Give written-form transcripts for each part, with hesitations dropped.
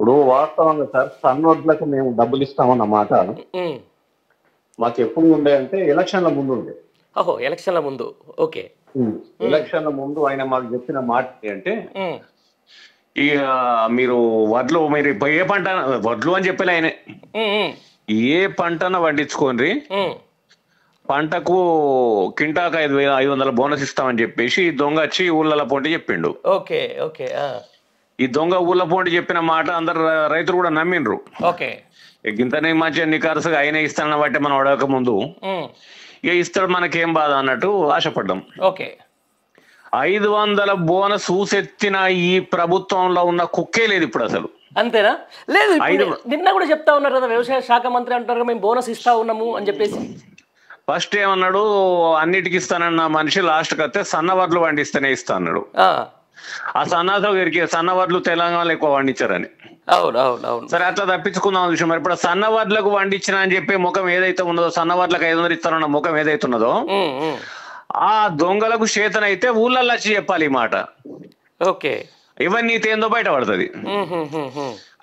ఇప్పుడు వాస్తవంగా సార్ సన్నోట్లకు మేము డబ్బులు ఇస్తామన్న మాట ఉమ్. మాకు ఎప్పుడు ఉండే అంటే ఎలక్షన్ల ముందు ఉండే. ఓహో, ఎలక్షన్ల ముందు. ఓకే. ఎలక్షన్ల ముందు ఆయన మాకు చెప్పిన మాట అంటే ఉమ్. ఇక మీరు వడ్లు మీరు ఏ పంట వడ్లు అని చెప్పలే ఆయన ఉమ్, ఉమ్, ఏ పంటన పండించుకోండి ఉమ్. పంటకు కింటాకు 5,500 బోనస్ ఇస్తామని చెప్పేసి ఈ దొంగ వచ్చి ఊళ్ళ పోటీ చెప్పిండు. Okay okay. ఈ దొంగ ఊళ్ళ పోటీ చెప్పిన మాట అందరు రైతులు కూడా నమ్మిండ్రు. ఓకే. ఇంతనే మంచిగా నికారుసుగా ఆయన ఇస్తానన్న బట్టి మనం అడగక ముందు ఉమ్. ఇక ఇస్తాడు మనకేం బాధ అన్నట్టు ఆశపడ్డాం. ఓకే. 500 బోనస్ ఊసెత్తిన ఈ ప్రభుత్వంలో ఉన్న కుక్కే లేదు ఇప్పుడు అసలు. అంతేనా? లేదు, నిన్న కూడా చెప్తా ఉన్నారు కదా, వ్యవసాయ శాఖ మంత్రి అంటారు మేము బోనస్ ఇస్తా ఉన్నాము అని చెప్పేసి. ఫస్ట్ ఏమన్నాడు, అన్నిటికి ఇస్తానన్న మనిషి లాస్ట్ కతే సన్నవడ్లు పండిస్తేనే ఇస్తా అన్నాడు. ఆ సన్నవడ్లు తెలంగాణలో ఎక్కువ పండించారని. అవును అవును అవును. సరే అట్లా తప్పించుకుందాం విషయం. మరి ఇప్పుడు సన్నవడ్లకు పండించిన అని చెప్పి ముఖం ఏదైతే ఉన్నదో, సన్నవడ్లకు 500 ఇస్తానన్న ముఖం ఏదైతే ఉన్నదో ఆ దొంగలకు చేతన అయితే ఊళ్ళల్లో వచ్చి చెప్పాలి ఈ మాట. ఓకే. ఇవన్నీ ఏందో బయట పడుతుంది.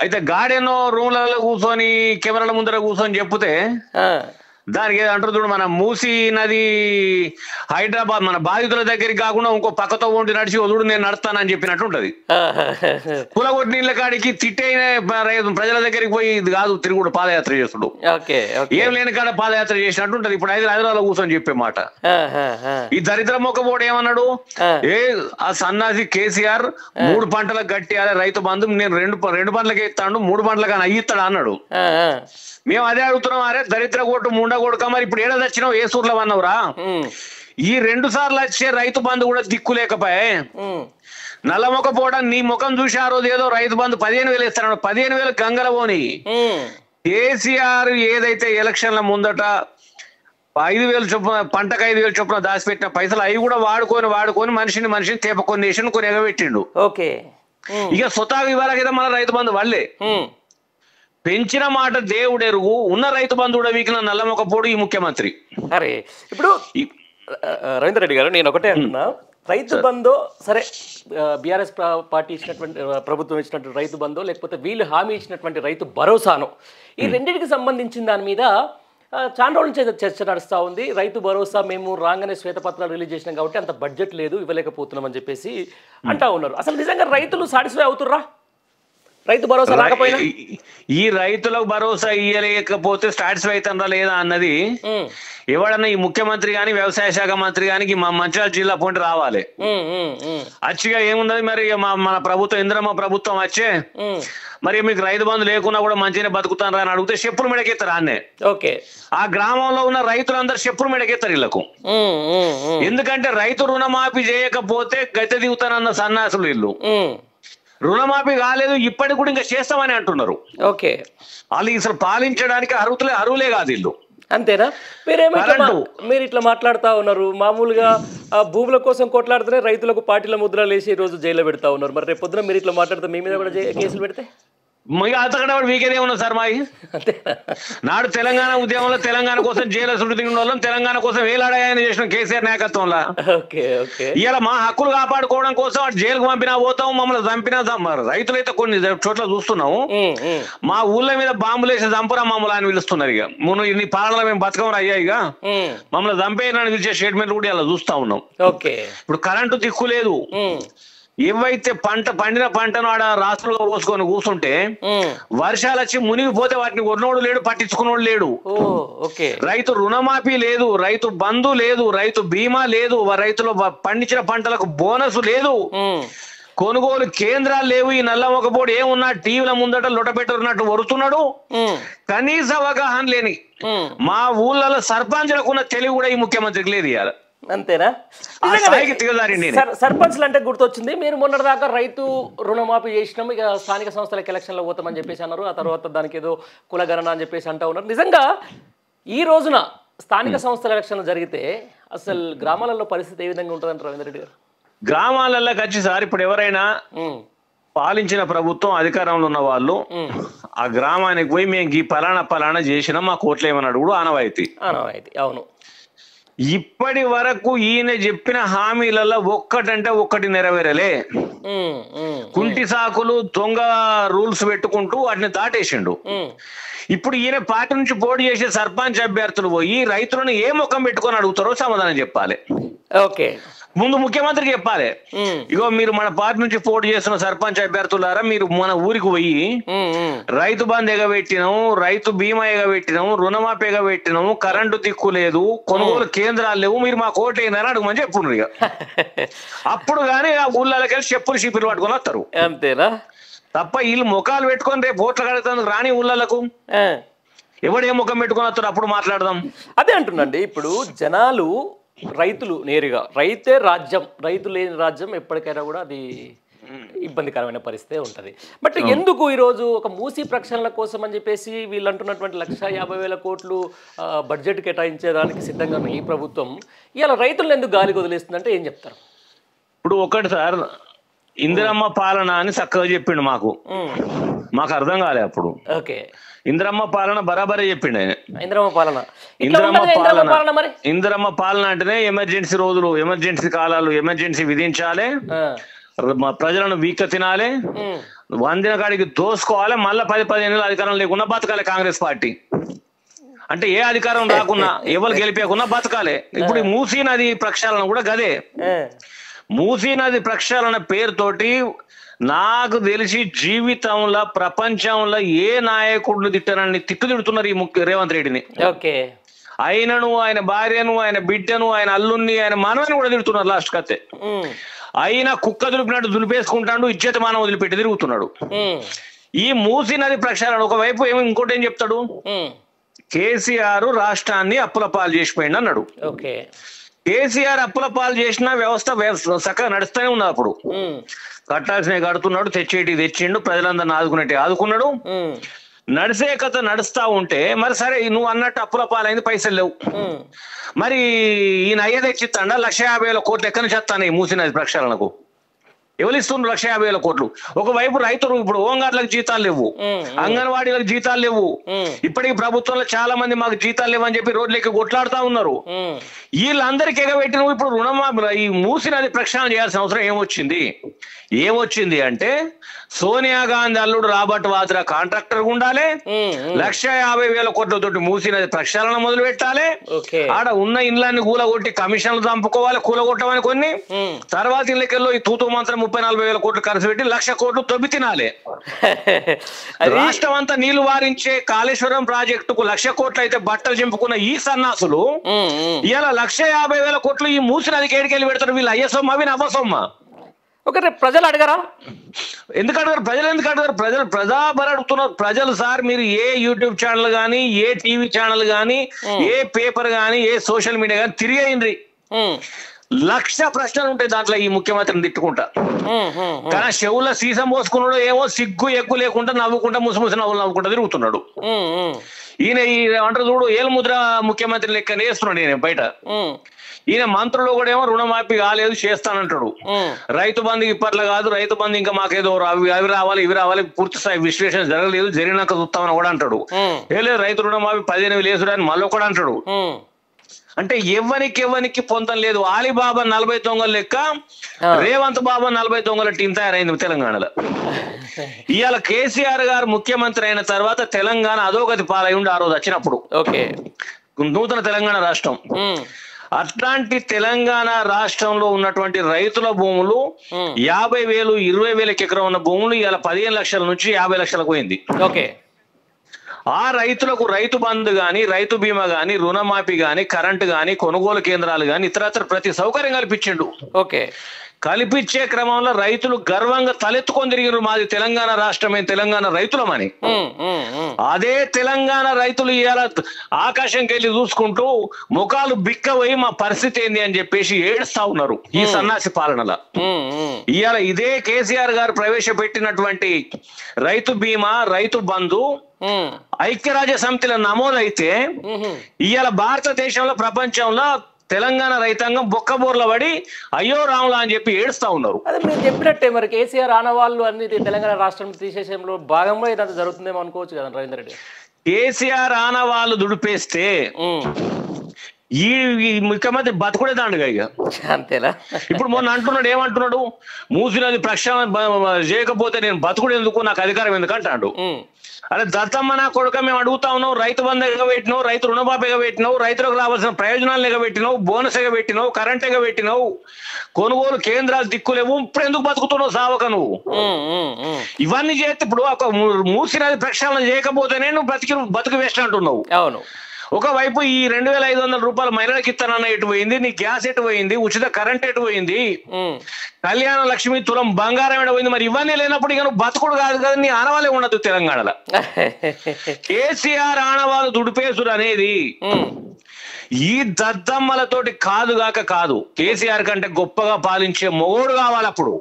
అయితే గాడేనో రూమ్లలో కూర్చొని కెమెరాల ముందర కూర్చొని చెప్తే దానికి ఏదంటారు చూడు, మన మూసీ నది హైదరాబాద్ మన బాధితుల దగ్గరికి కాకుండా ఇంకో పక్కతో ఉండి నడిచి వదుడు నేను నడుస్తానని చెప్పినట్టు ఉంటది. కులగొట్టి నీళ్ళ కాడికి తిట్టైన ప్రజల దగ్గరికి పోయి ఇది కాదు తిరుగుడు పాదయాత్ర చేస్తుడు, ఏం లేని కాడ పాదయాత్ర చేసినట్టు ఉంటది. ఇప్పుడు హైదరాబాద్ లో కూర్చొని చెప్పే మాట. ఈ దరిద్ర మొక్కపోడు ఏమన్నాడు, ఆ సన్నాసి కేసీఆర్ 3 పంటలకు గట్టియాలి రైతు బంధు, నేను రెండు పంటలకి ఇస్తాడు 3 పంటలకు అని అయ్యిస్తాడు అన్నాడు. మేము అదే అడుగుతున్నాం, అరే దరిద్ర కొట్టు ముండ కొడుక, మరి ఇప్పుడు ఏడాది వచ్చినావు ఏ సూర్లో అన్నవురా? ఈ 2 సార్లు వచ్చే రైతు బంధు కూడా దిక్కు లేకపోయే నల్లమొక్క పోవడం నీ ముఖం చూసి ఆ రోజు ఏదో రైతు బంధు 15,000 ఇస్తాడు, 15,000 గంగల పోని. కేసీఆర్ ఏదైతే ఎలక్షన్ల ముందట 5,000 చొప్పున పంటకు 5,000 చొప్పున దాచిపెట్టిన పైసలు అవి కూడా వాడుకొని మనిషిని తేపకొని వేసి కొన్ని ఎగబెట్టిండు. ఇక స్వతహాగా ఇవ్వాలి కదా మన రైతు బంధు వాళ్ళే పెంచిన మాట దేవుడెరుగు, ఉన్న రైతు బంధువుడ వీకిన నల్లమొకపోడు ఈ ముఖ్యమంత్రి. అరే ఇప్పుడు రవీందర్ రెడ్డి గారు, నేను ఒకటే అంటున్నా, రైతు బంధు సరే బీఆర్ఎస్ పార్టీ ఇచ్చినటువంటి ప్రభుత్వం ఇచ్చినటువంటి రైతు బంధు, లేకపోతే వీళ్ళు హామీ ఇచ్చినటువంటి రైతు భరోసాను, ఈ రెండింటికి సంబంధించిన దాని మీద చాలా రోజుల నుంచి చర్చ నడుస్తూ ఉంది. రైతు భరోసా మేము రాగానే శ్వేతపత్రాలు రిలీజ్ చేసినాం కాబట్టి అంత బడ్జెట్ లేదు, ఇవ్వలేకపోతున్నాం అని చెప్పేసి అంటా ఉన్నారు. అసలు నిజంగా రైతులు సాటిస్ఫై అవుతుర్రా రైతు భరోసా రాకపోయినా? ఈ రైతులకు భరోసా ఇయ్యలేకపోతే సాటిస్ఫై అవుతుందా లేదా అన్నది ఎవడన్నా ఈ ముఖ్యమంత్రి గాని వ్యవసాయ శాఖ మంత్రి గాని మా మంచిర్యాల జిల్లా పోటీ రావాలి. అచ్చిగా ఏమున్నది మరి మన ప్రభుత్వం ఇంద్రమ్మ ప్రభుత్వం వచ్చే మరి మీకు రైతు బంధు లేకున్నా కూడా మంచిగానే బతుకుతాను అని అడిగితే చెప్పులు మెడకెత్తారు అన్నే. ఆ గ్రామంలో ఉన్న రైతులందరూ చెప్పులు మెడకెత్తారు వీళ్ళకు. ఎందుకంటే రైతు రుణమాఫీ చేయకపోతే గద్దె దిగుతానన్న సన్నాసులు వీళ్ళు. రుణమాఫీ కాలేదు ఇప్పటికి కూడా ఇంకా చేస్తామని అంటున్నారు. వాళ్ళు అసలు పాలించడానికి అర్హులే కాదు వీళ్ళు. అంతేనా? మీరు ఇట్లా మాట్లాడుతూ ఉన్నారు, మామూలుగా భూముల కోసం కొట్లాడితేనే రైతులకు పార్టీల ముద్రలు వేసి ఈ రోజు జైల్లో పెడతా ఉన్నారు. మరి రేపు పొద్దున మీరు ఇట్లా మాట్లాడితే మీ మీద కూడా కేసులు పెడితే అంతకంటే వీకేదే ఉన్నా సార్ మాది. నాడు తెలంగాణ ఉద్యమంలో తెలంగాణ కోసం జైలు సుడి వాళ్ళం, తెలంగాణ కోసం వేలాడాయని చేసిన కేసీఆర్ నాయకత్వంలో ఇలా మా హక్కులు కాపాడుకోవడం కోసం అటు జైలుకు పంపినా పోతాం, మమ్మల్ని చంపినా రైతులైతే కొన్ని చోట్ల చూస్తున్నాము. మా ఊళ్ళ మీద బాంబులు వేసి చంపురా మమ్మల్ని అని పిలుస్తున్నారు. ఇక మనం ఇన్ని పాలనలో మేము బతకం అయ్యా, ఇక మమ్మల్ని చంపేయని పిలిచే స్టేట్మెంట్ కూడా ఇలా చూస్తా ఉన్నాం. ఇప్పుడు కరెంటు దిక్కు లేదు. ఏవైతే పండిన పంటను ఆడ రాష్ట్రంలో పోసుకొని కూర్చుంటే వర్షాలు వచ్చి మునిగిపోతే వాటిని కొన్నోడు లేడు, పట్టించుకున్నోడు లేడు. రైతు రుణమాఫీ లేదు, రైతు బంధు లేదు, రైతు బీమా లేదు, రైతులు పండించిన పంటలకు బోనస్ లేదు, కొనుగోలు కేంద్రాలు లేవు. ఈ నల్లమొకపోడు ఏమున్నా టీవీల ముందట లొటపెట్టున్నట్టు వరుతున్నాడు. కనీస అవగాహన లేని మా ఊళ్ళలో సర్పంచ్లకు ఉన్న తెలివి కూడా ఈ ముఖ్యమంత్రికి లేదు. ఇవాళ అంతేనా? సర్పంచ్లు అంటే గుర్తొచ్చింది, మీరు మొన్నటిదాకా రైతు రుణమాఫీ చేసినాం, ఇక స్థానిక సంస్థలకు ఎలక్షన్లో పోతామని చెప్పేసి అన్నారు. ఆ తర్వాత దానికి ఏదో కులగణన అని చెప్పేసి అంటా ఉన్నారు. నిజంగా ఈ రోజున స్థానిక సంస్థల ఎలక్షన్లు జరిగితే అసలు గ్రామాలలో పరిస్థితి ఏ విధంగా ఉంటుందంటారు రవీందర్ రెడ్డి గారు? గ్రామాలలో వచ్చి సార్ ఇప్పుడు ఎవరైనా పాలించిన ప్రభుత్వం అధికారంలో ఉన్న వాళ్ళు ఆ గ్రామానికి పోయి మేము ఈ పలానా చేసినా మా కోట్లు ఏమన్నాడు కూడా ఆనవాయితీ. అవును. ఇప్పటి వరకు ఈయన చెప్పిన హామీలలో ఒక్కటంటే ఒక్కటి నెరవేరలే. కుంటి సాకులు దొంగ రూల్స్ పెట్టుకుంటూ వాటిని దాటేసిండు. ఇప్పుడు ఈయన పార్టీ నుంచి పోటీ చేసే సర్పంచ్ అభ్యర్థులు పోయి రైతులను ఏ ముఖం పెట్టుకొని అడుగుతారో సమాధానం చెప్పాలి. ఓకే, ముందు ముఖ్యమంత్రికి చెప్పాలి, ఇగో మీరు మన పార్టీ నుంచి పోటీ చేస్తున్న సర్పంచ్ అభ్యర్థులారా, మీరు మన ఊరికి పోయి రైతు బంధు ఎగబెట్టినాము, రైతు బీమా ఎగబెట్టినాము, రుణమాఫీ ఎగబెట్టినాము, కరెంటు దిక్కు లేదు, కొనుగోలు కేంద్రాలు లేవు, మీరు మా కోట అయినారని అడుగుమని చెప్పుండ్రు. ఇక అప్పుడు గానీ ఆ ఊళ్ళకి వెళ్ళి చెప్పులు షిప్పులు పట్టుకొని వస్తారు. అంతేనా తప్ప వీళ్ళు ముఖాలు పెట్టుకొని రేపు ఓట్ల కడతాను రాని ఊళ్ళకు ఎవడు ఏ ముఖం పెట్టుకొని వస్తారు అప్పుడు మాట్లాడదాం. అదే అంటున్నాండి. ఇప్పుడు జనాలు రైతులు నేరుగా రైతే రాజ్యం, రైతు లేని రాజ్యం ఎప్పటికైనా కూడా అది ఇబ్బందికరమైన పరిస్థితే ఉంటుంది. బట్ ఎందుకు ఈరోజు ఒక మూసీ ప్రక్షాళన కోసం అని చెప్పేసి వీళ్ళు అంటున్నటువంటి 1,50,000 కోట్లు బడ్జెట్ కేటాయించేదానికి సిద్ధంగా ఉన్న ఈ ప్రభుత్వం ఇవాళ రైతులను ఎందుకు గాలికి వదిలేస్తుందంటే ఏం చెప్తారు? ఇప్పుడు ఒకటి సార్, ఇందిరమ్మ పాలన అని చక్కగా చెప్పిండు, మాకు అర్థం కాలే అప్పుడు. ఓకే, ఇందిరమ్మ పాలన బరాబరే చెప్పిండు ఆయన. ఇందిరమ్మ పాలన అంటేనే ఎమర్జెన్సీ రోజులు, ఎమర్జెన్సీ కాలాలు, ఎమర్జెన్సీ విధించాలి, ప్రజలను వీక్క తినాలి, వందిన కాడికి దోసుకోవాలి, మళ్ళీ 10-15 ఏళ్ళ అధికారం లేకుండా బతకాలి కాంగ్రెస్ పార్టీ. అంటే ఏ అధికారం రాకున్నా ఎవరు గెలిపేకున్నా బతకాలి. ఇప్పుడు మూసీ నది ప్రక్షాళన కూడా గదే. మూసీ నది ప్రక్షాళన పేరుతోటి నాకు తెలిసి జీవితంలో ప్రపంచంలో ఏ నాయకుడిని తిట్టనని తిట్టుతున్నారు ఈ రేవంత్ రెడ్డిని. ఓకే, ఆయనను, ఆయన భార్యను, ఆయన బిడ్డను, ఆయన అల్లుని, ఆయన మనవని కూడా తిడుతున్నారు. లాస్ట్ కతే ఆయన కుక్క దులిపినట్టు దులిపేసుకుంటాడు, ఇజ్జత మానవ వదిలిపెట్టి తిరుగుతున్నాడు. ఈ మూసీ నది ప్రక్షాళన ఒకవైపు ఇంకోటి ఏం చెప్తాడు, కేసీఆర్ రాష్ట్రాన్ని అప్పుల పాలు చేసిపోయింది అన్నాడు. ఓకే, కేసీఆర్ అప్పుల పాలు చేసిన వ్యవస్థ చక్కగా నడుస్తూనే ఉన్నది. అప్పుడు కట్టాల్సినవి కడుతున్నాడు, తెచ్చేటి తెచ్చిండు, ప్రజలందరిని ఆదుకునేటి ఆదుకున్నాడు. నడిసే కథ నడుస్తా ఉంటే మరి సరే నువ్వు అన్నట్టు అప్పుల పాలైంది, పైసలు లేవు, మరి ఈయన అయ్యే తెచ్చిస్తాడా 1,50,000 కోట్లు ఎక్కడి నుంచి వస్తాను ఈ మూసీ నది ప్రక్షాళనకు? ఎవరు ఇస్తున్నారు 1,50,000 కోట్లు? ఒకవైపు రైతులు ఇప్పుడు హోంగార్డులకు జీతాలు లేవు, అంగన్వాడీలకు జీతాలు లేవు, ఇప్పటికి ప్రభుత్వంలో చాలా మంది మాకు జీతాలు లేవు అని చెప్పి రోడ్లకి కొట్లాడుతా ఉన్నారు. వీళ్ళందరికీ ఎగబెట్టి నువ్వు ఇప్పుడు రుణమాఫీ ఈ మూసీ నది ప్రక్షాళన చేయాల్సిన అవసరం ఏమొచ్చింది అంటే సోనియా గాంధీ అల్లుడు రాబర్ట్ వాద్రా కాంట్రాక్టర్ ఉండాలి, 1,50,000 కోట్లతోటి మూసీ నది ప్రక్షాళన మొదలు పెట్టాలి, ఆడ ఉన్న ఇండ్లన్నీ కూలగొట్టి కమిషన్లు చంపుకోవాలి, కూలగొట్టమని కొన్ని, తర్వాత ఇళ్ళకెళ్ళో ఈ తూతూ మంత్రం 30-40 కోట్లు ఖర్చు పెట్టి 1,00,000 కోట్లు తొబ్బి తినాలి. రాష్ట్రం అంతా నీళ్లు వారించే కాళేశ్వరం ప్రాజెక్టుకు 1,00,000 కోట్లు అయితే బట్టలు చింపుకున్న ఈ సన్నాసులు ఇలా 1,50,000 కోట్లు ఈ మూసీ నదికి ఏడికెళ్ళి పెడతారు. వీళ్ళు అయ్యసొమ్మ అవి నవ్వసొమ్మ. ఓకే, ప్రజలు అడగరా? ఎందుకు అడగారు? ప్రజలు ఎందుకు అడగారు? ప్రజాబర అడుగుతున్నారు ప్రజలు. సార్ మీరు ఏ యూట్యూబ్ ఛానల్ గానీ, ఏ టీవీ ఛానల్ గానీ, ఏ పేపర్ గానీ, ఏ సోషల్ మీడియా గానీ తిరిగేయండి, 1,00,000 ప్రశ్నలు ఉంటాయి దాంట్లో ఈ ముఖ్యమంత్రిని తిట్టుకుంటా. కానీ చెవుల సీసం పోసుకున్నాడు ఏమో సిగ్గు ఎక్కువ లేకుండా నవ్వుకుంటా ముసిముసి నవ్వుకుంటా తిరుగుతున్నాడు. ఈయన ఈ అంటారు చూడు ఏలుముద్ర ముఖ్యమంత్రి లెక్క వేస్తున్నాడు ఈయన బయట. ఈయన మంత్రులు కూడా ఏమో రుణమాఫీ కాలేదు చేస్తానంటాడు. రైతు బంధు ఇప్పట్లో కాదు, రైతు బంధు ఇంకా మాకేదో అవి రావాలి ఇవి రావాలి, పూర్తి స్థాయి విశ్లేషణ జరగలేదు, జరిగినాక చూస్తామని కూడా అంటాడు. లేదు రైతు రుణమాఫీ 15,000 వేసుడు అని మళ్ళీ కూడా అంటాడు. అంటే ఎవరికి పొందం లేదు. ఆలీబాబా 40 దొంగల లెక్క రేవంత్ బాబా 40 దొంగల టీం తయారైంది తెలంగాణలో. ఇవాళ కేసీఆర్ గారు ముఖ్యమంత్రి అయిన తర్వాత తెలంగాణ అధోగతి పాలై ఉండి ఆ రోజు వచ్చినప్పుడు నూతన తెలంగాణ రాష్ట్రం. అట్లాంటి తెలంగాణ రాష్ట్రంలో ఉన్నటువంటి రైతుల భూములు 50,000 20,000 ఎకరం ఉన్న భూములు ఇవాళ 15 లక్షల నుంచి 50 లక్షలకు పోయింది. ఆ రైతులకు రైతు బంధు గాని, రైతు బీమా గాని, రుణమాఫీ గాని, కరెంటు గాని, కొనుగోలు కేంద్రాలు గాని, ఇతరత్ర ప్రతి సౌకర్యం కల్పించిండు. కల్పించే క్రమంలో రైతులు గర్వంగా తలెత్తుకొని తిరిగిరు, మాది తెలంగాణ రాష్ట్రమే, తెలంగాణ రైతులమని. అదే తెలంగాణ రైతులు ఇవాళ ఆకాశంకి వెళ్ళి చూసుకుంటూ ముఖాలు బిక్కపోయి మా పరిస్థితి ఏంది అని చెప్పేసి ఏడుస్తా ఉన్నారు ఈ సన్నాసి పాలనలో. ఇవాళ ఇదే కేసీఆర్ గారు ప్రవేశపెట్టినటువంటి రైతు బీమా, రైతు బంధు ఐక్యరాజ్య సమితిలో నమోదైతే ఇవాళ భారతదేశంలో ప్రపంచంలో తెలంగాణ రైతాంగం బొక్కబోర్ల పడి అయ్యో రాములా అని చెప్పి ఏడుస్తా ఉన్నారు. అదే మీరు చెప్పినట్టే మరి కేసీఆర్ ఆనవాళ్ళు అన్ని తెలంగాణ రాష్ట్రం తీసేసేంలో భాగంగా ఇదంతా జరుగుతుందేమో అనుకోవచ్చు కదా రవీందర్ రెడ్డి. కేసీఆర్ ఆనవాళ్ళు దుడిపేస్తే ఈ ముఖ్యమంత్రి బతుకుడే దాండుగా ఇక. అంతేనా? ఇప్పుడు మొన్న అంటున్నాడు, ఏమంటున్నాడు, మూసినది ప్రక్షాళన చేయకపోతే నేను బతుకుడు ఎందుకు, నాకు అధికారం ఎందుకు అంటాడు. అరే దత్తమ్మ నా కొడుక, మేము అడుగుతా ఉన్నావు, రైతు బంధు ఎగబెట్టినావు, రైతు రుణమాఫీ ఎగబెట్టినావు, రైతులకు రావాల్సిన ప్రయోజనాలు ఎగబెట్టినావు, బోనస్ ఎగబెట్టినావు, కరెంట్ ఎగబెట్టినావు, కొనుగోలు కేంద్రాలు దిక్కులేవు, ఇప్పుడు ఎందుకు బతుకుతున్నావు సావక నువ్వు? ఇవన్నీ చేస్తే ఇప్పుడు ఒక మూసినది ప్రక్షాళన చేయకపోతేనే నువ్వు బతుకు వేస్ట్ అంటున్నావు. అవును. ఒకవైపు ఈ 2500 రూపాయలు మహిళలకు ఇస్తానన్న ఎటు పోయింది, నీ గ్యాస్ ఎటు పోయింది, ఉచిత కరెంట్ ఎటు పోయింది, కళ్యాణ లక్ష్మి తులం బంగారం ఎటు పోయింది? మరి ఇవన్నీ లేనప్పుడు ఇక నువ్వు బతుకుడు కాదు కదా, నీ ఆనవాళ్ళే ఉండదు తెలంగాణలో. కేసీఆర్ ఆనవాళ్ళు దుడిపేసుడు అనేది ఈ దద్దమ్మలతోటి కాదు. కేసీఆర్ కంటే గొప్పగా పాలించే మొగోడు కావాలి అప్పుడు.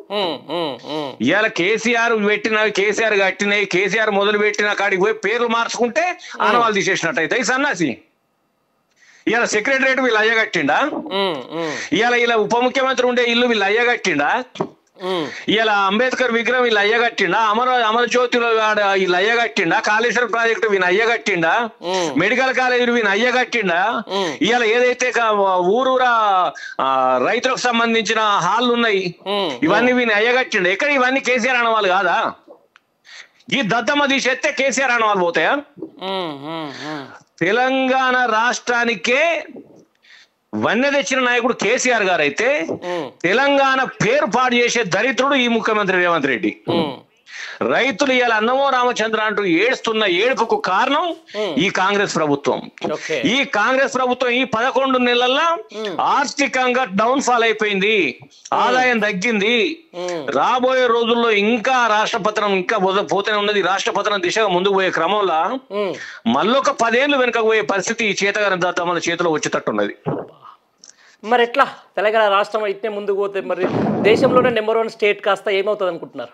ఇవాళ కేసీఆర్ కట్టినవి, కేసీఆర్ మొదలు పెట్టిన కాడికి పోయి పేర్లు మార్చుకుంటే ఆనవాళ్ళు తీసేసినట్టయితే ఈ సన్నాసి. ఇవాళ సెక్రటరేట్ వీళ్ళు అయ్యగట్టిండా? ఇవాళ ఉప ముఖ్యమంత్రి ఉండే ఇల్లు వీళ్ళు అయ్యగట్టిండా? ఇలా అంబేద్కర్ విగ్రహం వీళ్ళు అయ్యగట్టిండా? అమరజ్యోతిలో వీళ్ళు అయ్యగట్టిండా? కాళేశ్వరం ప్రాజెక్టు వీళ్ళు అయ్యగట్టిండా? మెడికల్ కాలేజీలు వీళ్ళు అయ్యగట్టిండా? ఇవాళ ఏదైతే ఊరూరా రైతులకు సంబంధించిన హాళ్ళు ఉన్నాయి ఇవన్నీ వీళ్ళు అయ్యగట్టిండా? ఎక్కడ ఇవన్నీ కేసీఆర్ అనవాళ్ళు కాదా? ఈ దద్దమ్మ తీసేస్తే కేసీఆర్ అనవాళ్ళు పోతాయా? తెలంగాణ రాష్ట్రానికే వన్నె తెచ్చిన నాయకుడు కేసీఆర్ గారు అయితే తెలంగాణ పేరు పాడు చేసే దరిద్రుడు ఈ ముఖ్యమంత్రి రేవంత్ రెడ్డి. రైతులు ఇవాళ అన్నమో రామచంద్ర అంటూ ఏడుస్తున్న ఏడుపుకు కారణం ఈ కాంగ్రెస్ ప్రభుత్వం. ఈ కాంగ్రెస్ ప్రభుత్వం ఈ 11 నెలల్లో ఆర్థికంగా డౌన్ ఫాల్ అయిపోయింది, ఆదాయం తగ్గింది. రాబోయే రోజుల్లో ఇంకా రాష్ట్రపతనం ఇంకా పోతూనే ఉన్నది. రాష్ట్రపతనం దిశగా ముందుకు పోయే క్రమంలో మళ్ళొక 10 ఏళ్ళు వెనుక పోయే పరిస్థితి ఈ చేతగాని దత్తమ్మల చేతిలో వచ్చేటట్టున్నది. మరి ఎట్లా తెలంగాణ రాష్ట్రం అయితే ముందుకు పోతే మరి దేశంలోనే నెంబర్ 1 స్టేట్ కాస్త ఏమవుతుంది అనుకుంటున్నారు?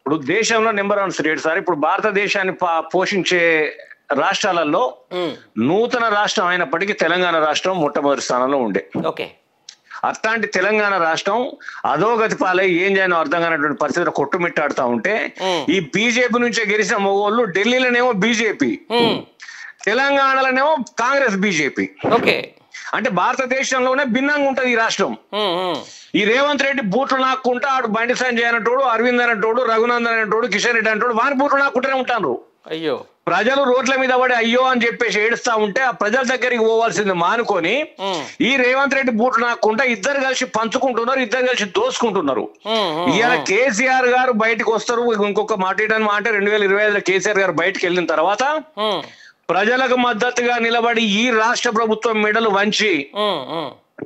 ఇప్పుడు దేశంలో నెంబర్ 1 స్టేట్ సార్. ఇప్పుడు భారతదేశాన్ని పోషించే రాష్ట్రాలలో నూతన రాష్ట్రం అయినప్పటికీ తెలంగాణ రాష్ట్రం మొట్టమొదటి స్థానంలో ఉండే. ఓకే. అట్లాంటి తెలంగాణ రాష్ట్రం అధోగతి పాలై ఏం చేయనో అర్థం కానటువంటి పరిస్థితులు కొట్టుమిట్టాడుతూ ఉంటే ఈ బీజేపీ నుంచే గెలిచిన మొగోళ్ళు ఢిల్లీలోనేమో బీజేపీ, తెలంగాణలోనేమో కాంగ్రెస్ బీజేపీ. ఓకే. అంటే భారతదేశంలోనే భిన్నంగా ఉంటది ఈ రాష్ట్రం. ఈ రేవంత్ రెడ్డి బూట్లు నాక్కుంటా ఆడు బండి సంజయ్ అనేటోడు, అరవింద్ అనేటోడు, రఘునందన్ అనేటోడు, కిషన్ రెడ్డి అనేటోడు వారి బూట్లు నాక్కుంటూనే ఉంటారు. అయ్యో, ప్రజలు రోడ్ల మీద పడి అయ్యో అని చెప్పేసి ఏడుస్తా ఉంటే ఆ ప్రజల దగ్గరికి పోవాల్సింది మానుకొని ఈ రేవంత్ రెడ్డి బూట్లు నాక్కుంటా ఇద్దరు కలిసి పంచుకుంటున్నారు, ఇద్దరు కలిసి దోసుకుంటున్నారు. ఇవాళ కేసీఆర్ గారు బయటకు వస్తారు. ఇంకొక మాట 2025లో కేసీఆర్ గారు బయటకు వెళ్ళిన తర్వాత ప్రజలకు మద్దతుగా నిలబడి ఈ రాష్ట్ర ప్రభుత్వం మెడలు వంచి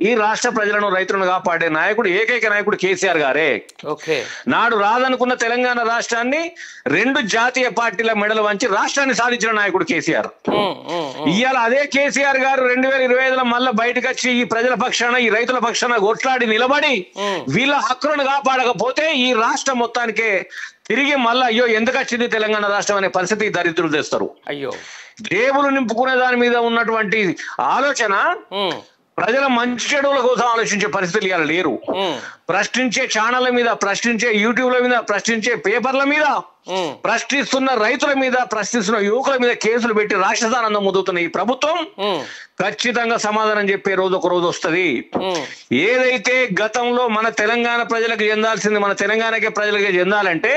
ఈ రాష్ట్ర ప్రజలను, రైతులను కాపాడే నాయకుడు, ఏకైక నాయకుడు కేసీఆర్ గారే. నాడు రాదనుకున్న తెలంగాణ రాష్ట్రాన్ని 2 జాతీయ పార్టీల మెడలు వంచి రాష్ట్రాన్ని సాధించిన నాయకుడు కేసీఆర్. ఇవాళ అదే కేసీఆర్ గారు 2025లో మళ్ళా బయటకు వచ్చి ఈ ప్రజల పక్షాన, ఈ రైతుల పక్షాన కొట్లాడి నిలబడి వీళ్ళ హక్కులను కాపాడకపోతే ఈ రాష్ట్రం మొత్తానికే తిరిగి మళ్ళా అయ్యో ఎందుకు వచ్చింది తెలంగాణ రాష్ట్రం అనే పరిస్థితి దరిద్రులు తెస్తారు. అయ్యో, జేబులు నింపుకునే దాని మీద ఉన్నటువంటి ఆలోచన ప్రజల మంచి చెడుల కోసం ఆలోచించే పరిస్థితులు ఇవాళ లేరు. ప్రశ్నించే ఛానళ్ల మీద, ప్రశ్నించే యూట్యూబ్ల మీద, ప్రశ్నించే పేపర్ల మీద, ప్రశ్నిస్తున్న రైతుల మీద, ప్రశ్నిస్తున్న యువకుల మీద కేసులు పెట్టి రాష్ట్రదానందం ముదుతున్న ఈ ప్రభుత్వం ఖచ్చితంగా సమాధానం చెప్పే రోజు ఒక రోజు వస్తుంది. ఏదైతే గతంలో మన తెలంగాణ ప్రజలకు చెందాల్సింది మన తెలంగాణకే ప్రజలకే చెందాలంటే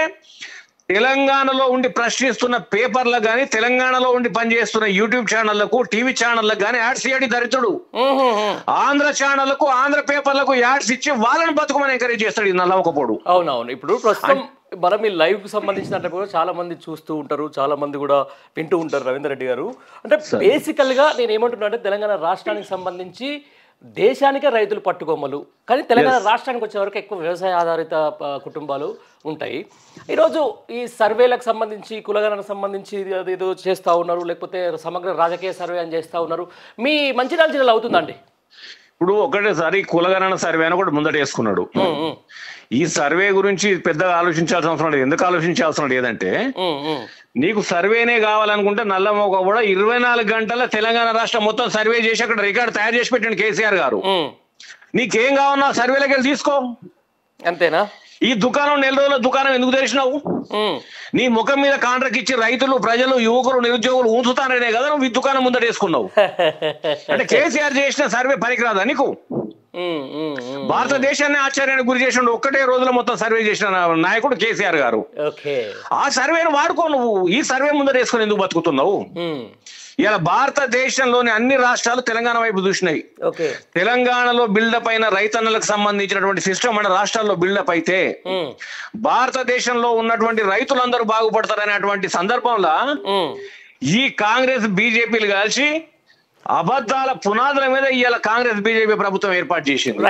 తెలంగాణలో ఉండి ప్రశ్నిస్తున్న పేపర్లకు గానీ, తెలంగాణలో ఉండి పనిచేస్తున్న యూట్యూబ్ ఛానళ్లకు, టీవీ ఛానళ్లకు గానీ యాడ్స్ ఇయ్యడి దరిద్రుడు. ఆంధ్ర ఛానళ్లకు, ఆంధ్ర పేపర్లకు యాడ్స్ ఇచ్చి వాళ్ళని బతుకమని ఎంకరేజ్ చేస్తాడు ఈ నల్లవకపోడు. అవునవును. ఇప్పుడు ప్రస్తుతం మనం ఈ లైవ్ కు సంబంధించిన కూడా చాలా మంది చూస్తూ ఉంటారు, చాలా మంది కూడా వింటూ ఉంటారు. రవీందర్ రెడ్డి గారు అంటే బేసికల్ గా నేను ఏమంటున్నా అంటే తెలంగాణ రాష్ట్రానికి సంబంధించి దేశానికే రైతులు పట్టుకొమ్మలు, కానీ తెలంగాణ రాష్ట్రానికి వచ్చే వరకు ఎక్కువ వ్యవసాయ ఆధారిత కుటుంబాలు ఉంటాయి. ఈరోజు ఈ సర్వేలకు సంబంధించి, కులగణనకు సంబంధించి ఏదో చేస్తూ ఉన్నారు, లేకపోతే సమగ్ర రాజకీయ సర్వే అని చేస్తూ ఉన్నారు. మీ మంచిర్యాల జిల్లాలో అవుతుందండి? ఇప్పుడు ఒకటేసారి కులగణన సర్వే అని కూడా ముందట వేసుకున్నాడు. ఈ సర్వే గురించి పెద్దగా ఆలోచించాల్సిన అవసరం లేదు. ఎందుకు ఆలోచించాల్సిన లేదంటే నీకు సర్వేనే కావాలనుకుంటే నల్లమోక కూడా 24 గంటల తెలంగాణ రాష్ట్రం మొత్తం సర్వే చేసి అక్కడ రికార్డు తయారు చేసి పెట్టండి కేసీఆర్ గారు. నీకేం కావాలన్నా సర్వేలోకి వెళ్ళి తీసుకో. అంతేనా? ఈ దుకాణం 4 రోజుల దుకాణం ఎందుకు తెరిచినావు? నీ ముఖం మీద కాంట్రాక్ట్ ఇచ్చి రైతులు, ప్రజలు, యువకులు, నిరుద్యోగులు ఉంచుతాననే కదా నువ్వు ఈ దుకాణం ముందట వేసుకున్నావు. అంటే కేసీఆర్ చేసిన సర్వే పనికిరాదా నీకు? భారతదేశాన్ని ఆశ్చర్యానికి గురి చేసిన ఒక్కటే రోజుల మొత్తం సర్వే చేసిన నాయకుడు కేసీఆర్ గారు. ఆ సర్వేను వాడుకో నువ్వు. ఈ సర్వే ముందర వేసుకొని ఎందుకు బతుకుతున్నావు? ఇలా భారతదేశంలోని అన్ని రాష్ట్రాలు తెలంగాణ వైపు చూసినాయి. తెలంగాణలో బిల్డప్ అయిన రైతన్నలకు సంబంధించినటువంటి సిస్టమ్ మన రాష్ట్రాల్లో బిల్డప్ అయితే భారతదేశంలో ఉన్నటువంటి రైతులందరూ బాగుపడతారనేటువంటి సందర్భంలో ఈ కాంగ్రెస్ బీజేపీలు కలిసి అబద్ధాల పునాదుల మీద ఇవాళ కాంగ్రెస్ బీజేపీ ప్రభుత్వం ఏర్పాటు చేసింది.